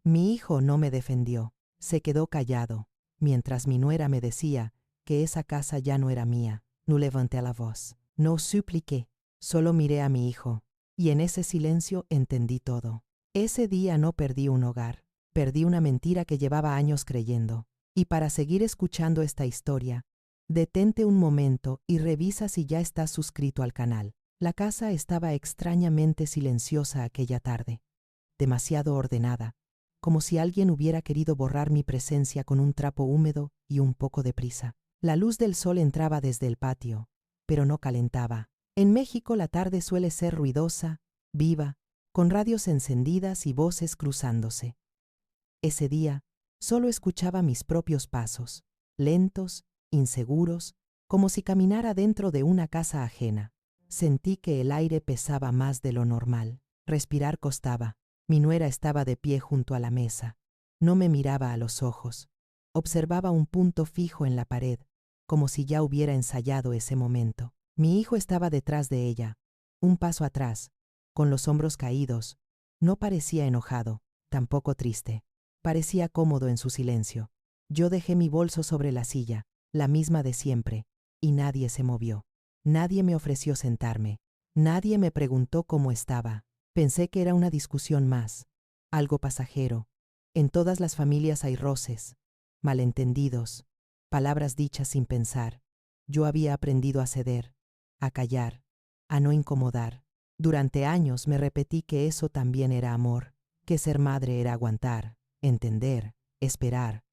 Mi hijo no me defendió, se quedó callado, mientras mi nuera me decía que esa casa ya no era mía. No levanté la voz, no supliqué, solo miré a mi hijo, y en ese silencio entendí todo. Ese día no perdí un hogar, perdí una mentira que llevaba años creyendo. Y para seguir escuchando esta historia, detente un momento y revisa si ya estás suscrito al canal. La casa estaba extrañamente silenciosa aquella tarde, demasiado ordenada, como si alguien hubiera querido borrar mi presencia con un trapo húmedo y un poco de prisa. La luz del sol entraba desde el patio, pero no calentaba. En México la tarde suele ser ruidosa, viva, con radios encendidas y voces cruzándose. Ese día solo escuchaba mis propios pasos, lentos, inseguros, como si caminara dentro de una casa ajena. Sentí que el aire pesaba más de lo normal. Respirar costaba. Mi nuera estaba de pie junto a la mesa. No me miraba a los ojos. Observaba un punto fijo en la pared, como si ya hubiera ensayado ese momento. Mi hijo estaba detrás de ella, un paso atrás, con los hombros caídos. No parecía enojado, tampoco triste. Parecía cómodo en su silencio. Yo dejé mi bolso sobre la silla, la misma de siempre, y nadie se movió. Nadie me ofreció sentarme. Nadie me preguntó cómo estaba. Pensé que era una discusión más, algo pasajero. En todas las familias hay roces, malentendidos, palabras dichas sin pensar. Yo había aprendido a ceder, a callar, a no incomodar. Durante años me repetí que eso también era amor, que ser madre era aguantar, entender, esperar.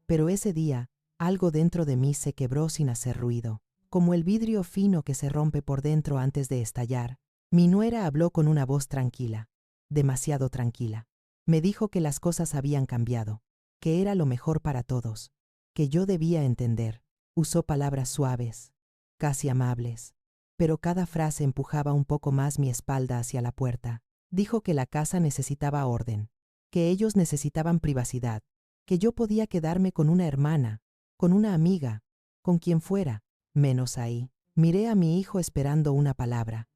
Pero ese día, algo dentro de mí se quebró sin hacer ruido, como el vidrio fino que se rompe por dentro antes de estallar. Mi nuera habló con una voz tranquila, demasiado tranquila. Me dijo que las cosas habían cambiado, que era lo mejor para todos, que yo debía entender. Usó palabras suaves, casi amables, pero cada frase empujaba un poco más mi espalda hacia la puerta. Dijo que la casa necesitaba orden, que ellos necesitaban privacidad, que yo podía quedarme con una hermana, con una amiga, con quien fuera, menos ahí. Miré a mi hijo esperando una palabra,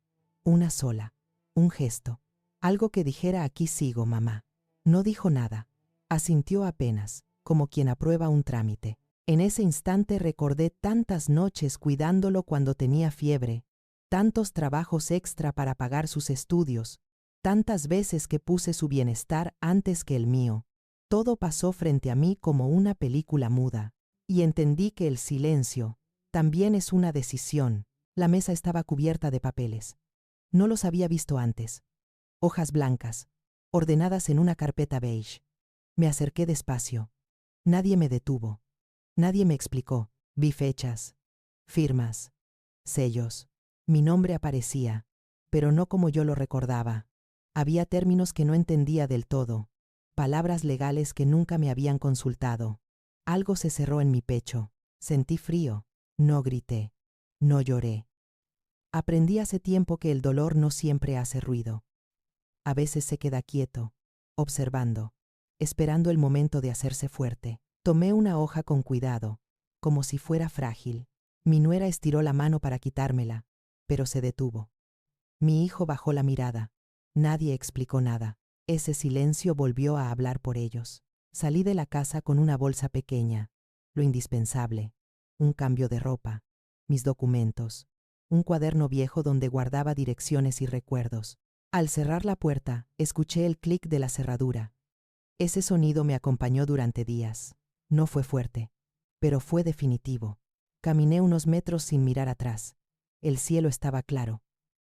una sola, un gesto, algo que dijera aquí sigo, mamá. No dijo nada, asintió apenas, como quien aprueba un trámite. En ese instante recordé tantas noches cuidándolo cuando tenía fiebre, tantos trabajos extra para pagar sus estudios, tantas veces que puse su bienestar antes que el mío. Todo pasó frente a mí como una película muda, y entendí que el silencio también es una decisión. La mesa estaba cubierta de papeles. No los había visto antes. Hojas blancas, ordenadas en una carpeta beige. Me acerqué despacio. Nadie me detuvo. Nadie me explicó. Vi fechas, firmas, sellos. Mi nombre aparecía, pero no como yo lo recordaba. Había términos que no entendía del todo, palabras legales que nunca me habían consultado. Algo se cerró en mi pecho. Sentí frío. No grité. No lloré. Aprendí hace tiempo que el dolor no siempre hace ruido. A veces se queda quieto, observando, esperando el momento de hacerse fuerte. Tomé una hoja con cuidado, como si fuera frágil. Mi nuera estiró la mano para quitármela, pero se detuvo. Mi hijo bajó la mirada. Nadie explicó nada. Ese silencio volvió a hablar por ellos. Salí de la casa con una bolsa pequeña, lo indispensable, un cambio de ropa, mis documentos, un cuaderno viejo donde guardaba direcciones y recuerdos. Al cerrar la puerta, escuché el clic de la cerradura. Ese sonido me acompañó durante días. No fue fuerte, pero fue definitivo. Caminé unos metros sin mirar atrás. El cielo estaba claro.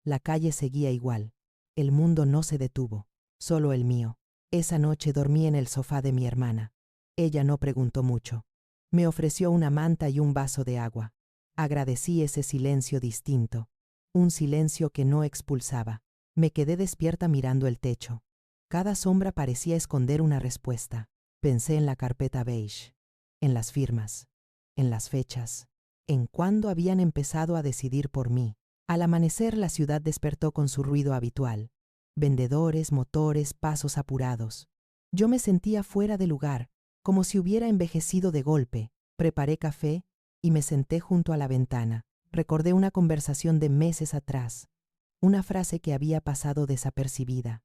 La calle seguía igual. El mundo no se detuvo, solo el mío. Esa noche dormí en el sofá de mi hermana. Ella no preguntó mucho. Me ofreció una manta y un vaso de agua. Agradecí ese silencio distinto, un silencio que no expulsaba. Me quedé despierta mirando el techo. Cada sombra parecía esconder una respuesta. Pensé en la carpeta beige, en las firmas, en las fechas, en cuándo habían empezado a decidir por mí. Al amanecer la ciudad despertó con su ruido habitual. Vendedores, motores, pasos apurados. Yo me sentía fuera de lugar, como si hubiera envejecido de golpe. Preparé café y me senté junto a la ventana. Recordé una conversación de meses atrás, una frase que había pasado desapercibida.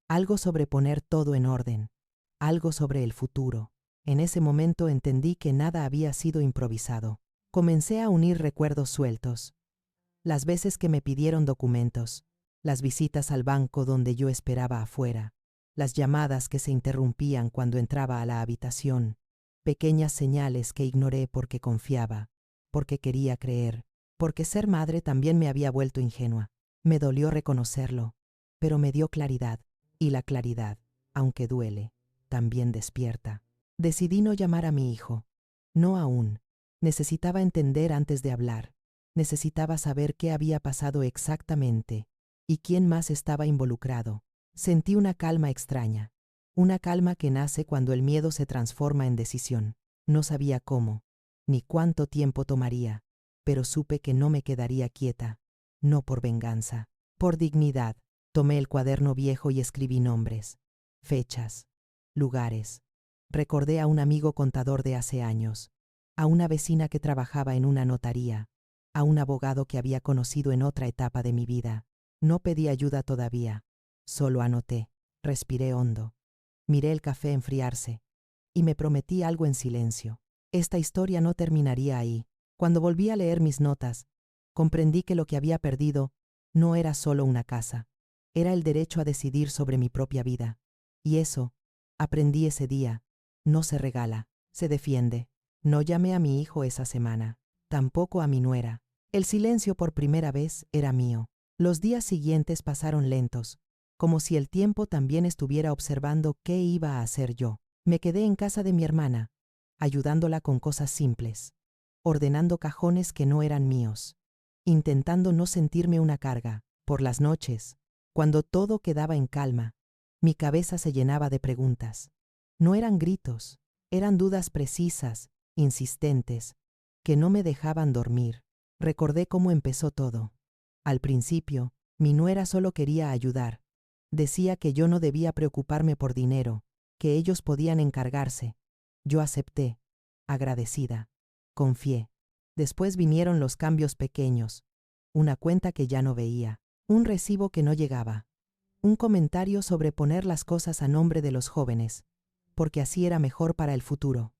Algo sobre poner todo en orden. algo sobre el futuro. En ese momento entendí que nada había sido improvisado. Comencé a unir recuerdos sueltos. Las veces que me pidieron documentos, las visitas al banco donde yo esperaba afuera, las llamadas que se interrumpían cuando entraba a la habitación, pequeñas señales que ignoré porque confiaba, porque quería creer, porque ser madre también me había vuelto ingenua. Me dolió reconocerlo, pero me dio claridad, y la claridad, aunque duele, también despierta. Decidí no llamar a mi hijo. No aún. Necesitaba entender antes de hablar. Necesitaba saber qué había pasado exactamente y quién más estaba involucrado. Sentí una calma extraña, una calma que nace cuando el miedo se transforma en decisión. No sabía cómo, ni cuánto tiempo tomaría, pero supe que no me quedaría quieta, no por venganza, por dignidad. Tomé el cuaderno viejo y escribí nombres, fechas, lugares. Recordé a un amigo contador de hace años, a una vecina que trabajaba en una notaría, a un abogado que había conocido en otra etapa de mi vida. No pedí ayuda todavía, solo anoté, respiré hondo, miré el café enfriarse y me prometí algo en silencio. Esta historia no terminaría ahí. Cuando volví a leer mis notas, comprendí que lo que había perdido no era solo una casa, era el derecho a decidir sobre mi propia vida. Y eso, aprendí ese día, no se regala, se defiende. No llamé a mi hijo esa semana, tampoco a mi nuera. El silencio por primera vez era mío. Los días siguientes pasaron lentos, como si el tiempo también estuviera observando qué iba a hacer yo. Me quedé en casa de mi hermana, ayudándola con cosas simples, ordenando cajones que no eran míos, intentando no sentirme una carga. Por las noches, cuando todo quedaba en calma, mi cabeza se llenaba de preguntas. No eran gritos, eran dudas precisas, insistentes, que no me dejaban dormir. Recordé cómo empezó todo. Al principio, mi nuera solo quería ayudar. Decía que yo no debía preocuparme por dinero, que ellos podían encargarse. Yo acepté, agradecida. Confié. Después vinieron los cambios pequeños. Una cuenta que ya no veía, un recibo que no llegaba, un comentario sobre poner las cosas a nombre de los jóvenes, porque así era mejor para el futuro.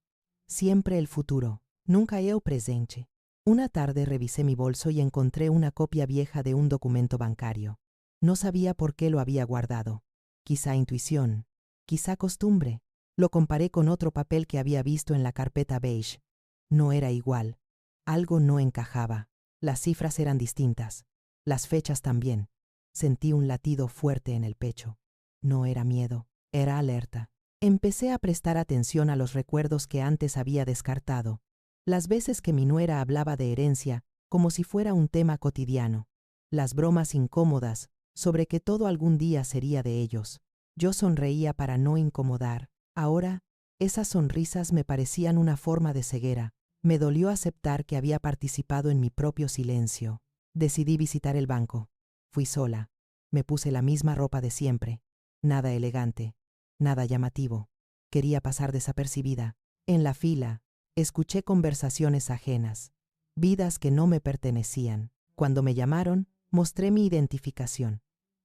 Siempre el futuro, nunca el presente. Una tarde revisé mi bolso y encontré una copia vieja de un documento bancario. No sabía por qué lo había guardado. Quizá intuición, quizá costumbre. Lo comparé con otro papel que había visto en la carpeta beige. No era igual. Algo no encajaba. Las cifras eran distintas. Las fechas también. Sentí un latido fuerte en el pecho. No era miedo, era alerta. Empecé a prestar atención a los recuerdos que antes había descartado. Las veces que mi nuera hablaba de herencia como si fuera un tema cotidiano. Las bromas incómodas sobre que todo algún día sería de ellos. Yo sonreía para no incomodar. Ahora, esas sonrisas me parecían una forma de ceguera. Me dolió aceptar que había participado en mi propio silencio. Decidí visitar el banco. Fui sola. Me puse la misma ropa de siempre. Nada elegante, nada llamativo. Quería pasar desapercibida. En la fila, escuché conversaciones ajenas, vidas que no me pertenecían. Cuando me llamaron, mostré mi identificación.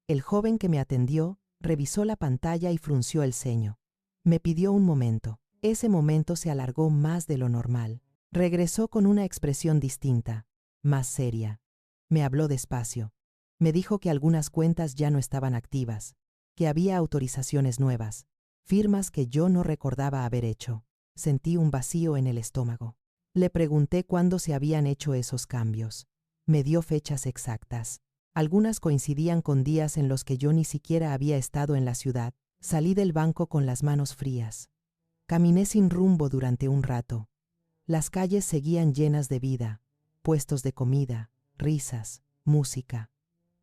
El joven que me atendió revisó la pantalla y frunció el ceño. Me pidió un momento. Ese momento se alargó más de lo normal. Regresó con una expresión distinta, más seria. Me habló despacio. Me dijo que algunas cuentas ya no estaban activas, que había autorizaciones nuevas, firmas que yo no recordaba haber hecho. Sentí un vacío en el estómago. Le pregunté cuándo se habían hecho esos cambios. Me dio fechas exactas. Algunas coincidían con días en los que yo ni siquiera había estado en la ciudad. Salí del banco con las manos frías. Caminé sin rumbo durante un rato. Las calles seguían llenas de vida, puestos de comida, risas, música.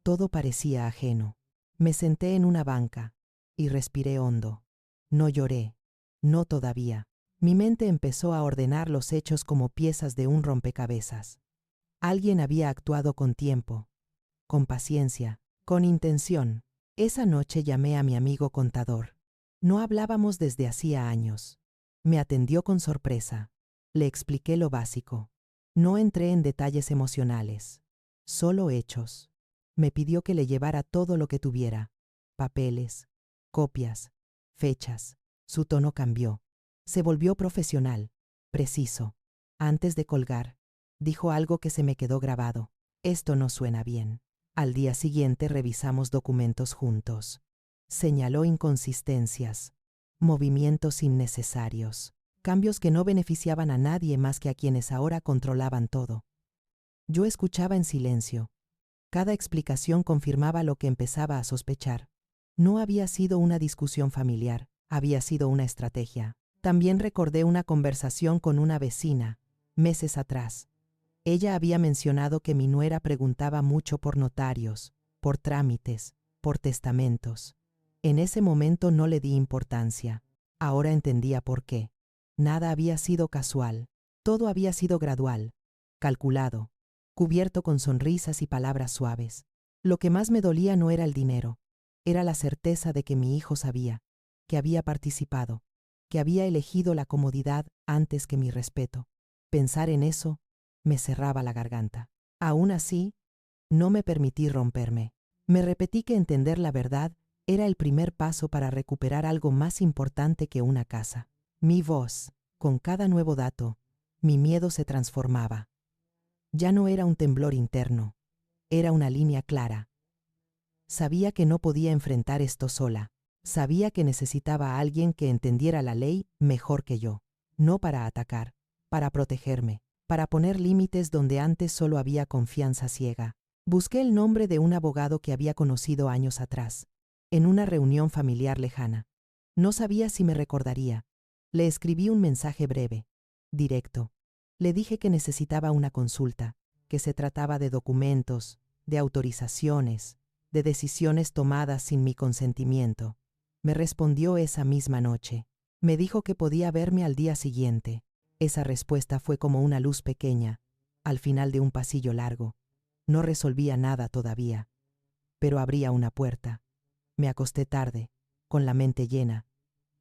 Todo parecía ajeno. Me senté en una banca y respiré hondo. No lloré, no todavía. Mi mente empezó a ordenar los hechos como piezas de un rompecabezas. Alguien había actuado con tiempo, con paciencia, con intención. Esa noche llamé a mi amigo contador. No hablábamos desde hacía años. Me atendió con sorpresa. Le expliqué lo básico. No entré en detalles emocionales, solo hechos. Me pidió que le llevara todo lo que tuviera: papeles, copias, fechas. Su tono cambió. Se volvió profesional, preciso. Antes de colgar, dijo algo que se me quedó grabado. Esto no suena bien. Al día siguiente revisamos documentos juntos. Señaló inconsistencias, movimientos innecesarios, cambios que no beneficiaban a nadie más que a quienes ahora controlaban todo. Yo escuchaba en silencio. Cada explicación confirmaba lo que empezaba a sospechar. No había sido una discusión familiar, había sido una estrategia. También recordé una conversación con una vecina, meses atrás. Ella había mencionado que mi nuera preguntaba mucho por notarios, por trámites, por testamentos. En ese momento no le di importancia. Ahora entendía por qué. Nada había sido casual. Todo había sido gradual, calculado, cubierto con sonrisas y palabras suaves. Lo que más me dolía no era el dinero, era la certeza de que mi hijo sabía, que había participado, que había elegido la comodidad antes que mi respeto. Pensar en eso me cerraba la garganta. Aún así, no me permití romperme. Me repetí que entender la verdad era el primer paso para recuperar algo más importante que una casa. Mi voz, con cada nuevo dato, mi miedo se transformaba. Ya no era un temblor interno, era una línea clara. Sabía que no podía enfrentar esto sola. Sabía que necesitaba a alguien que entendiera la ley mejor que yo. No para atacar, para protegerme, para poner límites donde antes solo había confianza ciega. Busqué el nombre de un abogado que había conocido años atrás, en una reunión familiar lejana. No sabía si me recordaría. Le escribí un mensaje breve, directo. Le dije que necesitaba una consulta, que se trataba de documentos, de autorizaciones, de decisiones tomadas sin mi consentimiento. Me respondió esa misma noche. Me dijo que podía verme al día siguiente. Esa respuesta fue como una luz pequeña, al final de un pasillo largo. No resolvía nada todavía, pero abría una puerta. Me acosté tarde, con la mente llena.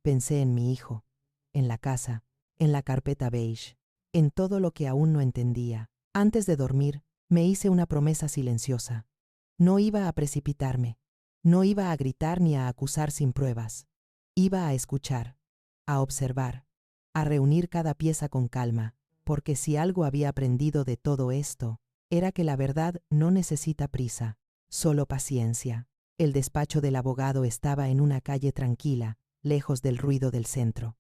Pensé en mi hijo, en la casa, en la carpeta beige, en todo lo que aún no entendía. Antes de dormir, me hice una promesa silenciosa. No iba a precipitarme, no iba a gritar ni a acusar sin pruebas. Iba a escuchar, a observar, a reunir cada pieza con calma, porque si algo había aprendido de todo esto, era que la verdad no necesita prisa, solo paciencia. El despacho del abogado estaba en una calle tranquila, lejos del ruido del centro.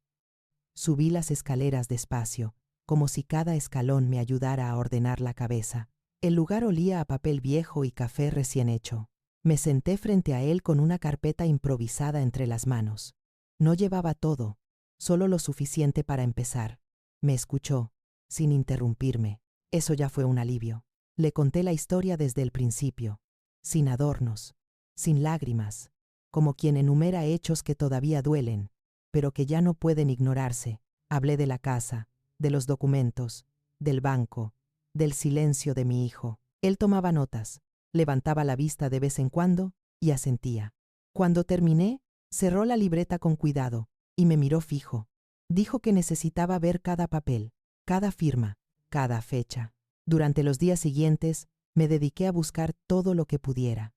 Subí las escaleras despacio, como si cada escalón me ayudara a ordenar la cabeza. El lugar olía a papel viejo y café recién hecho. Me senté frente a él con una carpeta improvisada entre las manos. No llevaba todo, solo lo suficiente para empezar. Me escuchó, sin interrumpirme. Eso ya fue un alivio. Le conté la historia desde el principio, sin adornos, sin lágrimas, como quien enumera hechos que todavía duelen, pero que ya no pueden ignorarse. Hablé de la casa, de los documentos, del banco, del silencio de mi hijo. Él tomaba notas, levantaba la vista de vez en cuando y asentía. Cuando terminé, cerró la libreta con cuidado y me miró fijo. Dijo que necesitaba ver cada papel, cada firma, cada fecha. Durante los días siguientes, me dediqué a buscar todo lo que pudiera.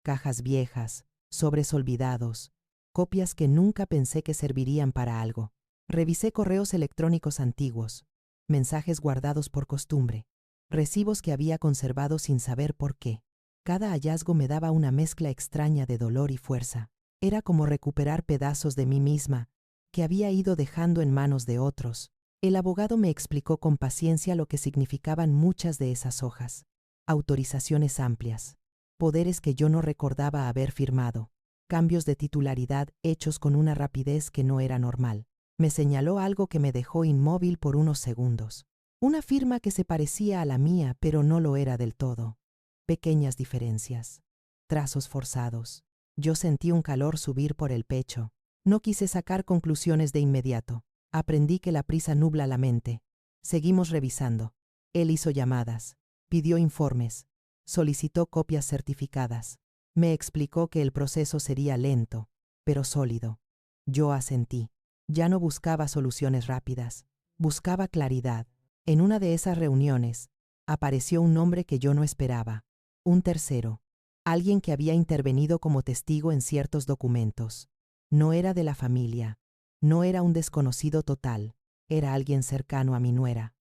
Cajas viejas, sobres olvidados, copias que nunca pensé que servirían para algo. Revisé correos electrónicos antiguos, mensajes guardados por costumbre, recibos que había conservado sin saber por qué. Cada hallazgo me daba una mezcla extraña de dolor y fuerza. Era como recuperar pedazos de mí misma, que había ido dejando en manos de otros. El abogado me explicó con paciencia lo que significaban muchas de esas hojas. Autorizaciones amplias, poderes que yo no recordaba haber firmado, cambios de titularidad hechos con una rapidez que no era normal. Me señaló algo que me dejó inmóvil por unos segundos. Una firma que se parecía a la mía, pero no lo era del todo. Pequeñas diferencias, trazos forzados. Yo sentí un calor subir por el pecho. No quise sacar conclusiones de inmediato. Aprendí que la prisa nubla la mente. Seguimos revisando. Él hizo llamadas, pidió informes, solicitó copias certificadas. Me explicó que el proceso sería lento, pero sólido. Yo asentí. Ya no buscaba soluciones rápidas, buscaba claridad. En una de esas reuniones, apareció un nombre que yo no esperaba. Un tercero, alguien que había intervenido como testigo en ciertos documentos. No era de la familia, No era un desconocido total, era alguien cercano a mi nuera,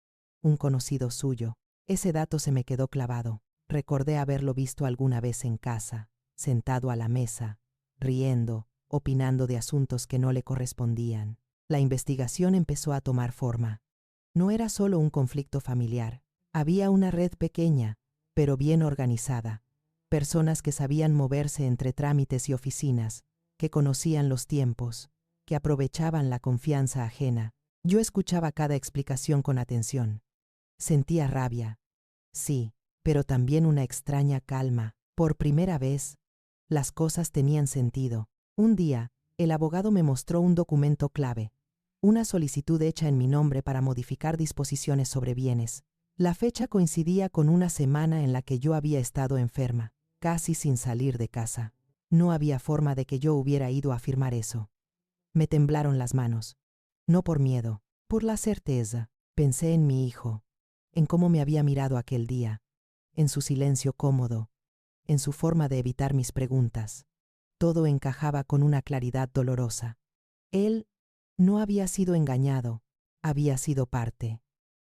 un conocido suyo. Ese dato se me quedó clavado. Recordé haberlo visto alguna vez en casa, sentado a la mesa, riendo, opinando de asuntos que no le correspondían. La investigación empezó a tomar forma. No era solo un conflicto familiar. Había una red pequeña, pero bien organizada. Personas que sabían moverse entre trámites y oficinas, que conocían los tiempos, que aprovechaban la confianza ajena. Yo escuchaba cada explicación con atención. Sentía rabia, sí, pero también una extraña calma. Por primera vez, las cosas tenían sentido. Un día, el abogado me mostró un documento clave, una solicitud hecha en mi nombre para modificar disposiciones sobre bienes. La fecha coincidía con una semana en la que yo había estado enferma, casi sin salir de casa. No había forma de que yo hubiera ido a firmar eso. Me temblaron las manos. No por miedo, por la certeza. Pensé en mi hijo, en cómo me había mirado aquel día, en su silencio cómodo, en su forma de evitar mis preguntas. Todo encajaba con una claridad dolorosa. Él no había sido engañado, había sido parte.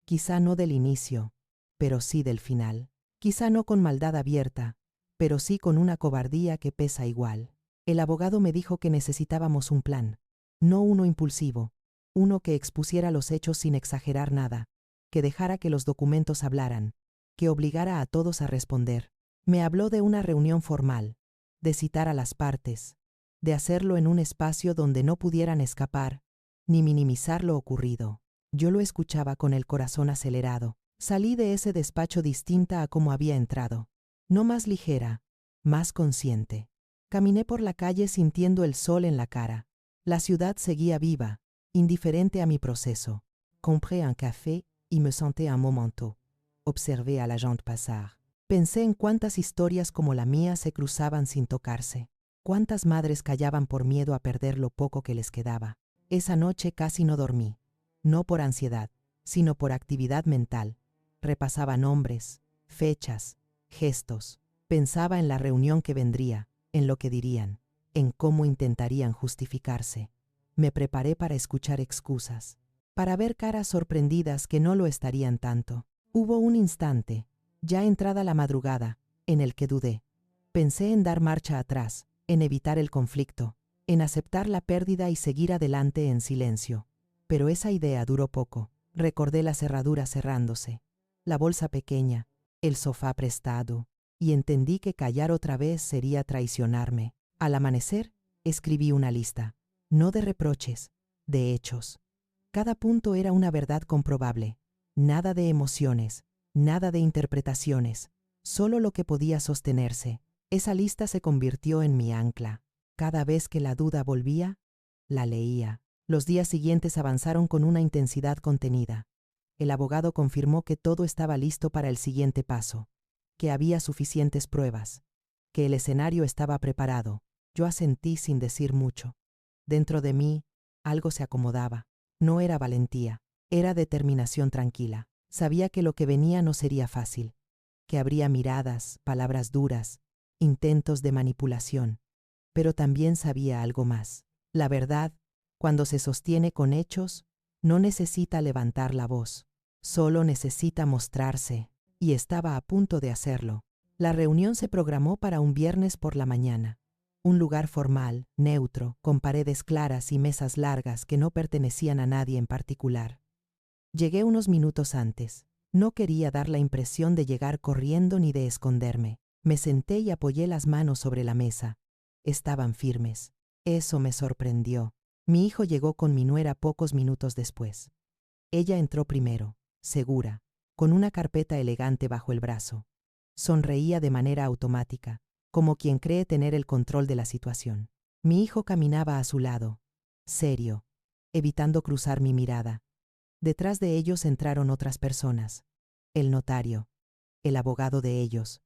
Quizá no del inicio, pero sí del final. Quizá no con maldad abierta, pero sí con una cobardía que pesa igual. El abogado me dijo que necesitábamos un plan, no uno impulsivo, uno que expusiera los hechos sin exagerar nada, que dejara que los documentos hablaran, que obligara a todos a responder. Me habló de una reunión formal, de citar a las partes, de hacerlo en un espacio donde no pudieran escapar, ni minimizar lo ocurrido. Yo lo escuchaba con el corazón acelerado. Salí de ese despacho distinta a como había entrado. No más ligera, más consciente. Caminé por la calle sintiendo el sol en la cara. La ciudad seguía viva, indiferente a mi proceso. Compré un café y me senté un momento. Observé a la gente pasar. Pensé en cuántas historias como la mía se cruzaban sin tocarse. Cuántas madres callaban por miedo a perder lo poco que les quedaba. Esa noche casi no dormí. No por ansiedad, sino por actividad mental. Repasaba nombres, fechas, gestos. Pensaba en la reunión que vendría, en lo que dirían, en cómo intentarían justificarse. Me preparé para escuchar excusas, para ver caras sorprendidas que no lo estarían tanto. Hubo un instante, ya entrada la madrugada, en el que dudé. Pensé en dar marcha atrás, en evitar el conflicto, en aceptar la pérdida y seguir adelante en silencio. Pero esa idea duró poco. Recordé la cerradura cerrándose, la bolsa pequeña, el sofá prestado, y entendí que callar otra vez sería traicionarme. Al amanecer, escribí una lista, no de reproches, de hechos. Cada punto era una verdad comprobable, nada de emociones, nada de interpretaciones, solo lo que podía sostenerse. Esa lista se convirtió en mi ancla. Cada vez que la duda volvía, la leía. Los días siguientes avanzaron con una intensidad contenida. El abogado confirmó que todo estaba listo para el siguiente paso, que había suficientes pruebas, que el escenario estaba preparado. Yo asentí sin decir mucho. Dentro de mí, algo se acomodaba. No era valentía, era determinación tranquila. Sabía que lo que venía no sería fácil, que habría miradas, palabras duras, intentos de manipulación. Pero también sabía algo más. La verdad, cuando se sostiene con hechos, no necesita levantar la voz, solo necesita mostrarse, y estaba a punto de hacerlo. La reunión se programó para un viernes por la mañana. Un lugar formal, neutro, con paredes claras y mesas largas que no pertenecían a nadie en particular. Llegué unos minutos antes. No quería dar la impresión de llegar corriendo ni de esconderme. Me senté y apoyé las manos sobre la mesa. Estaban firmes. Eso me sorprendió. Mi hijo llegó con mi nuera pocos minutos después. Ella entró primero, segura, con una carpeta elegante bajo el brazo. Sonreía de manera automática, como quien cree tener el control de la situación. Mi hijo caminaba a su lado, serio, evitando cruzar mi mirada. Detrás de ellos entraron otras personas. El notario, el abogado de ellos,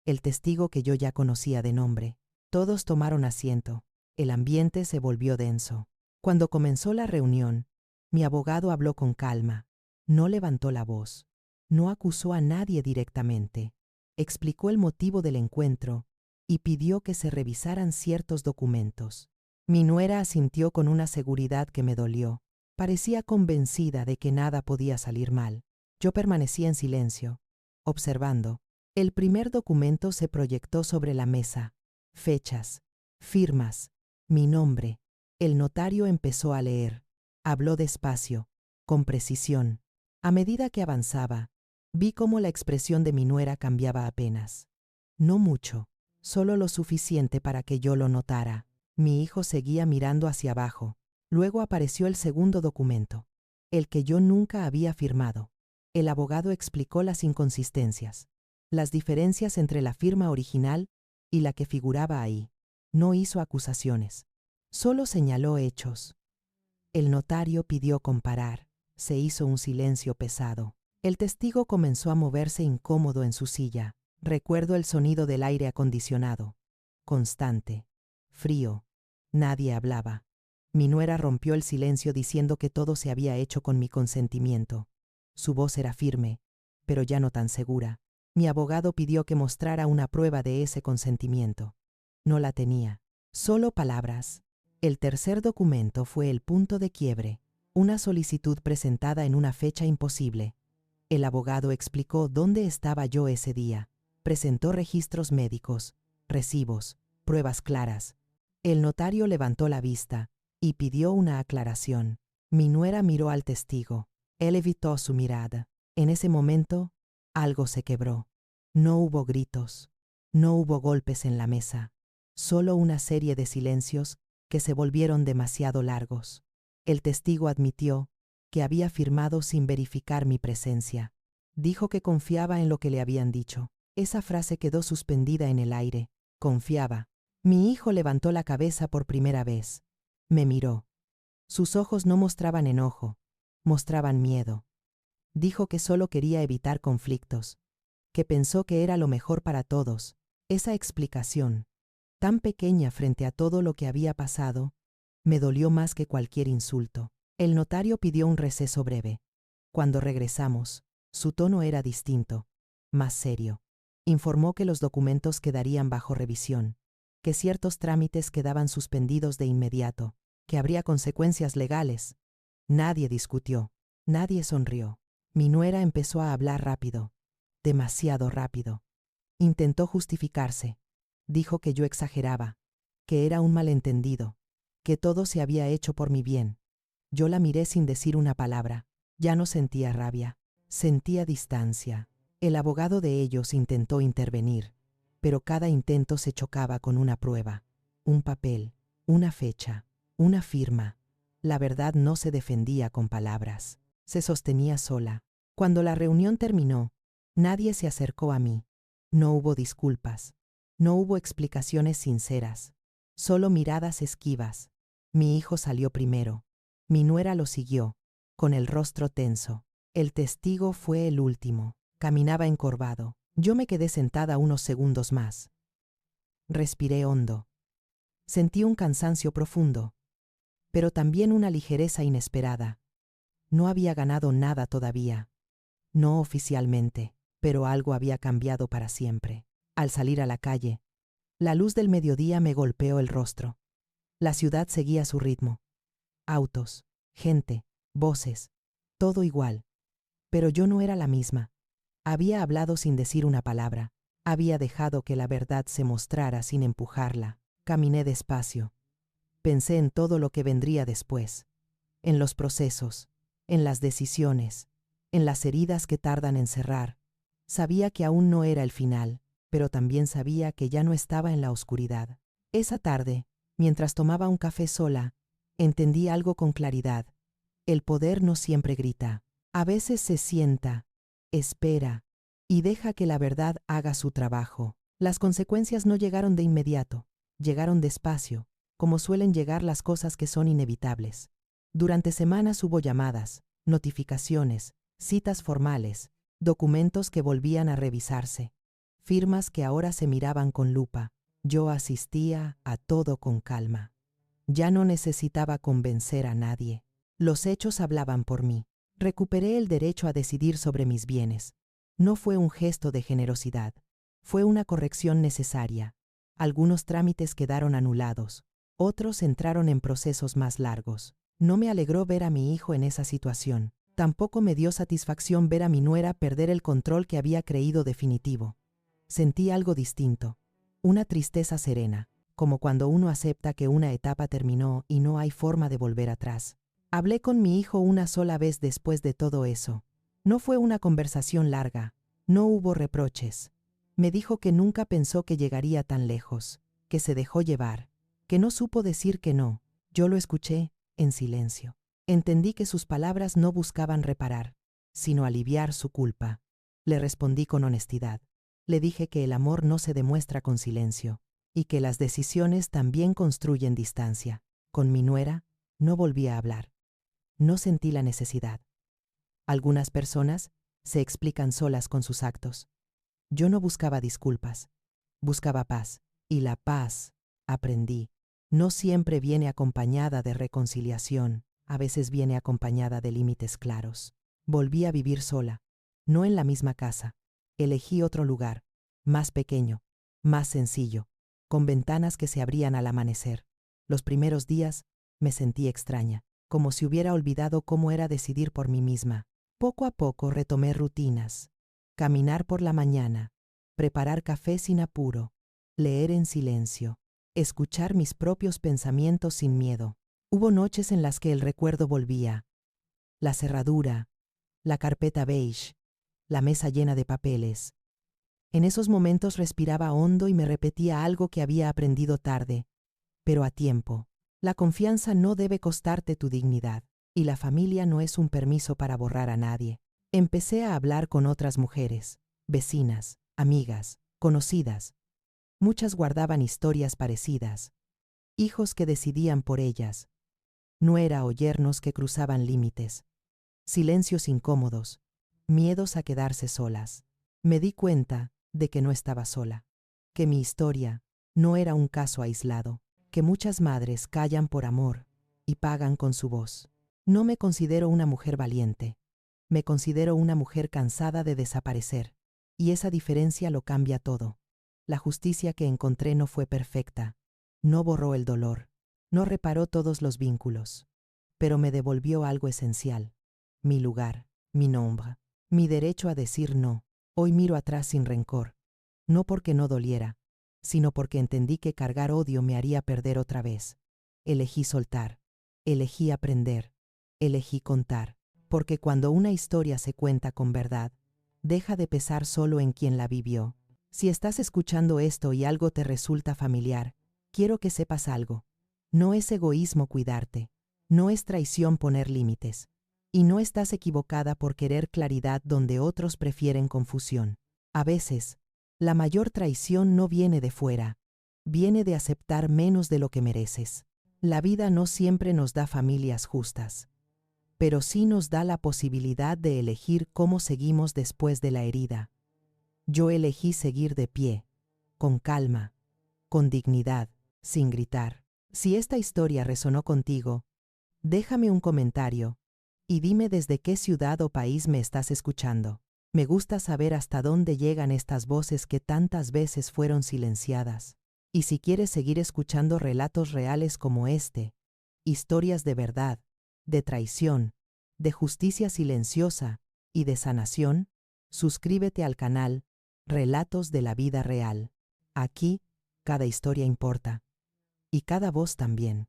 el testigo que yo ya conocía de nombre. Todos tomaron asiento. El ambiente se volvió denso. Cuando comenzó la reunión, mi abogado habló con calma. No levantó la voz. No acusó a nadie directamente. Explicó el motivo del encuentro y pidió que se revisaran ciertos documentos. Mi nuera asintió con una seguridad que me dolió. Parecía convencida de que nada podía salir mal. Yo permanecía en silencio, observando. El primer documento se proyectó sobre la mesa. Fechas, firmas, mi nombre. El notario empezó a leer. Habló despacio, con precisión. A medida que avanzaba, vi cómo la expresión de mi nuera cambiaba apenas. No mucho, solo lo suficiente para que yo lo notara. Mi hijo seguía mirando hacia abajo. Luego apareció el segundo documento, el que yo nunca había firmado. El abogado explicó las inconsistencias, las diferencias entre la firma original y la que figuraba ahí. No hizo acusaciones, solo señaló hechos. El notario pidió comparar. Se hizo un silencio pesado. El testigo comenzó a moverse incómodo en su silla. Recuerdo el sonido del aire acondicionado. Constante. Frío. Nadie hablaba. Mi nuera rompió el silencio diciendo que todo se había hecho con mi consentimiento. Su voz era firme, pero ya no tan segura. Mi abogado pidió que mostrara una prueba de ese consentimiento. No la tenía. Solo palabras. El tercer documento fue el punto de quiebre, una solicitud presentada en una fecha imposible. El abogado explicó dónde estaba yo ese día. Presentó registros médicos, recibos, pruebas claras. El notario levantó la vista y pidió una aclaración. Mi nuera miró al testigo. Él evitó su mirada. En ese momento, algo se quebró. No hubo gritos, no hubo golpes en la mesa, solo una serie de silencios que se volvieron demasiado largos. El testigo admitió que había firmado sin verificar mi presencia. Dijo que confiaba en lo que le habían dicho. Esa frase quedó suspendida en el aire. Confiaba. Mi hijo levantó la cabeza por primera vez. Me miró. Sus ojos no mostraban enojo, mostraban miedo. Dijo que solo quería evitar conflictos, que pensó que era lo mejor para todos. Esa explicación, tan pequeña frente a todo lo que había pasado, me dolió más que cualquier insulto. El notario pidió un receso breve. Cuando regresamos, su tono era distinto, más serio. Informó que los documentos quedarían bajo revisión, que ciertos trámites quedaban suspendidos de inmediato, que habría consecuencias legales. Nadie discutió, nadie sonrió. Mi nuera empezó a hablar rápido, demasiado rápido. Intentó justificarse. Dijo que yo exageraba, que era un malentendido, que todo se había hecho por mi bien. Yo la miré sin decir una palabra. Ya no sentía rabia, sentía distancia. El abogado de ellos intentó intervenir, pero cada intento se chocaba con una prueba, un papel, una fecha, una firma. La verdad no se defendía con palabras, se sostenía sola. Cuando la reunión terminó, nadie se acercó a mí. No hubo disculpas, no hubo explicaciones sinceras, solo miradas esquivas. Mi hijo salió primero. Mi nuera lo siguió, con el rostro tenso. El testigo fue el último. Caminaba encorvado. Yo me quedé sentada unos segundos más. Respiré hondo. Sentí un cansancio profundo, pero también una ligereza inesperada. No había ganado nada todavía. No oficialmente, pero algo había cambiado para siempre. Al salir a la calle, la luz del mediodía me golpeó el rostro. La ciudad seguía su ritmo. Autos, gente, voces, todo igual. Pero yo no era la misma. Había hablado sin decir una palabra. Había dejado que la verdad se mostrara sin empujarla. Caminé despacio. Pensé en todo lo que vendría después. En los procesos, en las decisiones, en las heridas que tardan en cerrar. Sabía que aún no era el final, pero también sabía que ya no estaba en la oscuridad. Esa tarde, mientras tomaba un café sola, entendí algo con claridad. El poder no siempre grita. A veces se sienta, espera y deja que la verdad haga su trabajo. Las consecuencias no llegaron de inmediato, llegaron despacio, como suelen llegar las cosas que son inevitables. Durante semanas hubo llamadas, notificaciones, citas formales, documentos que volvían a revisarse, firmas que ahora se miraban con lupa. Yo asistía a todo con calma. Ya no necesitaba convencer a nadie. Los hechos hablaban por mí. Recuperé el derecho a decidir sobre mis bienes. No fue un gesto de generosidad. Fue una corrección necesaria. Algunos trámites quedaron anulados, Otros entraron en procesos más largos. No me alegró ver a mi hijo en esa situación. Tampoco me dio satisfacción ver a mi nuera perder el control que había creído definitivo. Sentí algo distinto. Una tristeza serena, como cuando uno acepta que una etapa terminó y no hay forma de volver atrás. Hablé con mi hijo una sola vez después de todo eso. No fue una conversación larga, no hubo reproches. Me dijo que nunca pensó que llegaría tan lejos, que se dejó llevar, que no supo decir que no. Yo lo escuché, en silencio. Entendí que sus palabras no buscaban reparar, sino aliviar su culpa. Le respondí con honestidad. Le dije que el amor no se demuestra con silencio, y que las decisiones también construyen distancia. Con mi nuera, no volví a hablar. No sentí la necesidad. Algunas personas se explican solas con sus actos. Yo no buscaba disculpas, buscaba paz, y la paz, aprendí, no siempre viene acompañada de reconciliación, a veces viene acompañada de límites claros. Volví a vivir sola, no en la misma casa. Elegí otro lugar, más pequeño, más sencillo, con ventanas que se abrían al amanecer. Los primeros días me sentí extraña, como si hubiera olvidado cómo era decidir por mí misma. Poco a poco retomé rutinas, caminar por la mañana, preparar café sin apuro, leer en silencio, escuchar mis propios pensamientos sin miedo. Hubo noches en las que el recuerdo volvía. La cerradura, la carpeta beige, la mesa llena de papeles. En esos momentos respiraba hondo y me repetía algo que había aprendido tarde, pero a tiempo. La confianza no debe costarte tu dignidad, y la familia no es un permiso para borrar a nadie. Empecé a hablar con otras mujeres, vecinas, amigas, conocidas. Muchas guardaban historias parecidas, hijos que decidían por ellas, nuera o yernos que cruzaban límites, silencios incómodos, miedos a quedarse solas. Me di cuenta de que no estaba sola, que mi historia no era un caso aislado, que muchas madres callan por amor y pagan con su voz. No me considero una mujer valiente, me considero una mujer cansada de desaparecer, y esa diferencia lo cambia todo. La justicia que encontré no fue perfecta, no borró el dolor, no reparó todos los vínculos, pero me devolvió algo esencial: mi lugar, mi nombre, mi derecho a decir no. Hoy miro atrás sin rencor, no porque no doliera, sino porque entendí que cargar odio me haría perder otra vez. Elegí soltar, elegí aprender, elegí contar, porque cuando una historia se cuenta con verdad, deja de pesar solo en quien la vivió. Si estás escuchando esto y algo te resulta familiar, quiero que sepas algo. No es egoísmo cuidarte, no es traición poner límites, y no estás equivocada por querer claridad donde otros prefieren confusión. A veces, la mayor traición no viene de fuera, viene de aceptar menos de lo que mereces. La vida no siempre nos da familias justas, pero sí nos da la posibilidad de elegir cómo seguimos después de la herida. Yo elegí seguir de pie, con calma, con dignidad, sin gritar. Si esta historia resonó contigo, déjame un comentario y dime desde qué ciudad o país me estás escuchando. Me gusta saber hasta dónde llegan estas voces que tantas veces fueron silenciadas. Y si quieres seguir escuchando relatos reales como este, historias de verdad, de traición, de justicia silenciosa y de sanación, suscríbete al canal Relatos de la Vida Real. Aquí, cada historia importa. Y cada voz también.